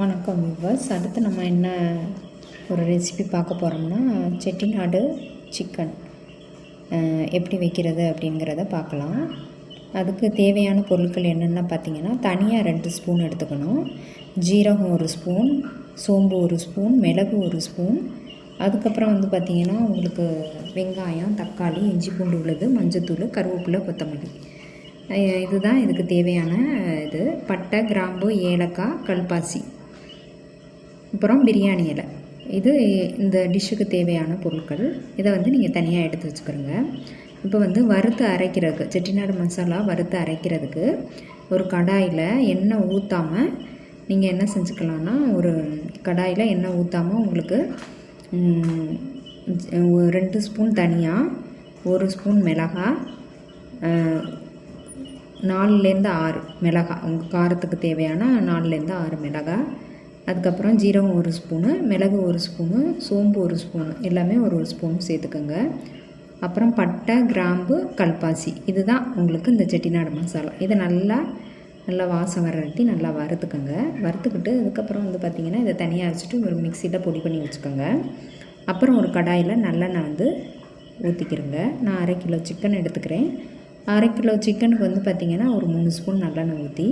வணக்கம் வியூவர்ஸ். அடுத்து நம்ம என்ன ஒரு ரெசிபி பார்க்க போகிறோம்னா செட்டிநாடு சிக்கன் எப்படி வைக்கிறது அப்படிங்கிறத பார்க்கலாம். அதுக்கு தேவையான பொருட்கள் என்னென்ன பார்த்திங்கன்னா, தனியாக 2 ஸ்பூன் எடுத்துக்கணும், ஜீரகம் 1 ஸ்பூன், சோம்பு 1 ஸ்பூன், மிளகு 1 ஸ்பூன், அதுக்கப்புறம் பார்த்திங்கன்னா உங்களுக்கு வெங்காயம், தக்காளி, இஞ்சி பூண்டு உள்ளது, மஞ்சத்தூள், கருவேப்பிலை, கொத்தமல்லி, இதுதான் இதுக்கு தேவையான இது. பட்டை, கிராம்பு, ஏலக்காய், கல்பாசி, அப்புறம் பிரியாணி இலை. இது இந்த டிஷ்ஷுக்கு தேவையான பொருட்கள். இதை நீங்கள் தனியாக எடுத்து வச்சுக்கிறோங்க. இப்போ வறுத்து அரைக்கிறதுக்கு, செட்டிநாடு மசாலா வறுத்து அரைக்கிறதுக்கு ஒரு கடாயில் எண்ணெய் ஊற்றாமல் நீங்கள் என்ன செஞ்சுக்கலான்னா, ஒரு கடாயில் எண்ணெய் ஊற்றாமல் உங்களுக்கு 2 ஸ்பூன் தனியா, 1 ஸ்பூன் மிளகாய், 4லேருந்து 6 மிளகாய், உங்கள் காரத்துக்கு தேவையான 4லேருந்து 6 மிளகாய், அதுக்கப்புறம் ஜீரகம் 1 ஸ்பூனு, மிளகு 1 ஸ்பூனு, சோம்பு 1 ஸ்பூனு, எல்லாமே 1 ஸ்பூன் சேர்த்துக்கோங்க. அப்புறம் பட்டை, கிராம்பு, கல்பாசி, இதுதான் உங்களுக்கு இந்த செட்டிநாடு மசாலா. இதை நல்லா வாசம் வர்றதி நல்லா வறுத்துக்கோங்க. வறுத்துக்கிட்டு அதுக்கப்புறம் பார்த்திங்கன்னா இதை தனியாக வச்சுட்டு ஒரு மிக்சியில் பொடி பண்ணி வச்சுக்கோங்க. அப்புறம் ஒரு கடாயில் நல்லெண்ணெய் ஊற்றிக்கிறோங்க. நான் 1/2 கிலோ சிக்கன் எடுத்துக்கிறேன். 1/2 கிலோ சிக்கனுக்கு பார்த்திங்கன்னா ஒரு 3 ஸ்பூன் நல்லெண்ணெய் ஊற்றி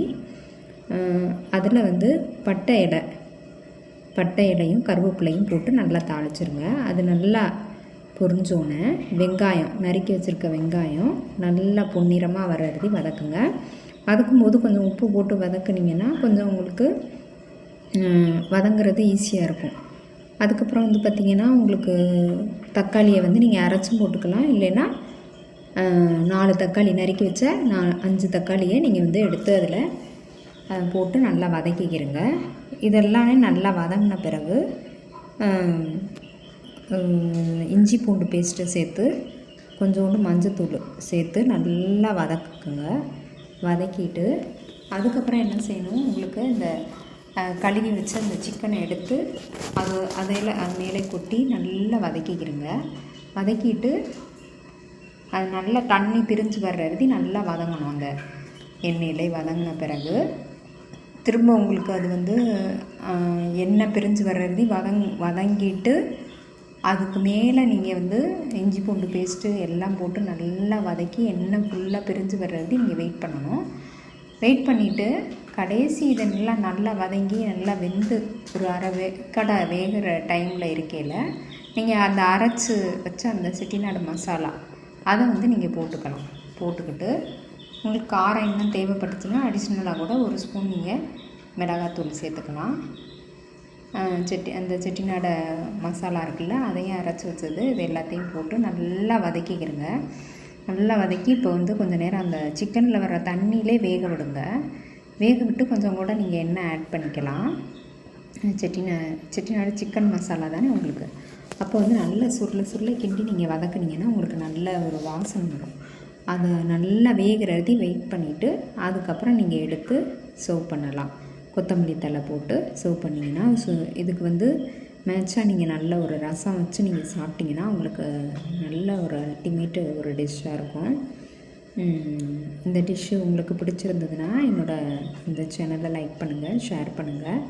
அதில் பட்டை இலையும் கருவேப்பிலையும் போட்டு நல்லா தாளிச்சிருங்க. அது நல்லா பொரிஞ்சோன்னே வெங்காயம், நறுக்கி வச்சுருக்க வெங்காயம் நல்லா பொன்னிறமாக வர்றது வதக்குங்க. வதக்கும்போது கொஞ்சம் உப்பு போட்டு வதக்குனிங்கன்னா கொஞ்சம் உங்களுக்கு வதங்குறது ஈஸியாக இருக்கும். அதுக்கப்புறம் பார்த்திங்கன்னா உங்களுக்கு தக்காளியை நீங்கள் அரைச்சும் போட்டுக்கலாம், இல்லைன்னா 4 தக்காளி நறுக்கி வச்ச 5 தக்காளியை நீங்கள் எடுத்து அதில் போட்டு நல்லா வதக்கிக்கிறங்க. இதெல்லாமே நல்லா வதங்கின பிறகு இஞ்சி பூண்டு பேஸ்ட்டு சேர்த்து கொஞ்சோண்டு மஞ்சத்தூள் சேர்த்து நல்லா வதக்குங்க. வதக்கிட்டு அதுக்கப்புறம் என்ன செய்யணும், உங்களுக்கு இந்த கழுவி வச்ச அந்த சிக்கனை எடுத்து அது மேலே கொட்டி நல்லா வதக்கிக்கிறங்க. வதக்கிட்டு அது நல்லா தண்ணி பிரிஞ்சு வர்றது நல்லா வதங்கணும். அந்த எண்ணெயிலே வதங்கின பிறகு திரும்ப உங்களுக்கு அது எண்ணெய் பிரிஞ்சு வர்றது வதங்கிட்டு அதுக்கு மேலே நீங்கள் இஞ்சி பூண்டு பேஸ்ட்டு எல்லாம் போட்டு நல்லா வதக்கி எண்ணெய் ஃபுல்லாக பிரிஞ்சு வர்றது நீங்கள் வெயிட் பண்ணணும். வெயிட் பண்ணிவிட்டு கடைசி இதை நல்லா வதங்கி நல்லா வெந்து ஒரு கடை வேகிற டைமில் இருக்கையில் நீங்கள் அந்த அரைச்சி வச்ச அந்த செட்டிநாடு மசாலா அதை நீங்கள் போட்டுக்கலாம். போட்டுக்கிட்டு உங்களுக்கு காரம் இன்னும் தேவைப்பட்டுச்சுன்னா அடிஷ்னலாக கூட 1 ஸ்பூன் நீங்கள் மிளகாத்தூள் சேர்த்துக்கலாம். அந்த செட்டிநாடு மசாலா இருக்குல்ல, அதையும் அரைச்சி வச்சது இது எல்லாத்தையும் போட்டு நல்லா வதக்கிக்கிறங்க. நல்லா வதக்கி இப்போ கொஞ்சம் நேரம் அந்த சிக்கனில் வர தண்ணியிலே வேக விடுங்க. வேக விட்டு கொஞ்சம் கூட நீங்கள் எண்ணெய் ஆட் பண்ணிக்கலாம். செட்டிநாடு சிக்கன் மசாலா தானே உங்களுக்கு. அப்போ நல்லா சுருளை கிண்டி நீங்கள் வதக்குனீங்கன்னா உங்களுக்கு நல்ல ஒரு வாசனை வரும். அதை நல்லா வேகிறதி வெயிட் பண்ணிவிட்டு அதுக்கப்புறம் நீங்கள் எடுத்து சர்வ் பண்ணலாம். கொத்தமல்லி தழை போட்டு சர்வ் பண்ணிங்கன்னா இதுக்கு மேட்சாக நீங்கள் நல்ல ஒரு ரசம் வச்சு நீங்கள் சாப்பிட்டிங்கன்னா உங்களுக்கு நல்ல ஒரு அல்டிமேட்டு ஒரு டிஷ்ஷாக இருக்கும். இந்த டிஷ்ஷு உங்களுக்கு பிடிச்சிருந்ததுன்னா இந்த சேனலை லைக் பண்ணுங்கள், ஷேர் பண்ணுங்கள்,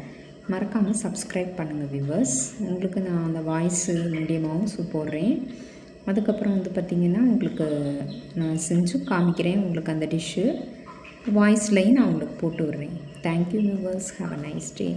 மறக்காமல் சப்ஸ்கிரைப் பண்ணுங்கள் வியூவர்ஸ். உங்களுக்கு நான் அந்த வாய்ஸு மீடியமாகவும் போடுறேன். அதுக்கப்புறம் பார்த்திங்கன்னா உங்களுக்கு நான் செஞ்சு காமிக்கிறேன். உங்களுக்கு அந்த டிஷ்ஷு வாய்ஸ்லையும் நான் உங்களுக்கு போட்டு விடுறேன். Thank you viewers. Have a nice day.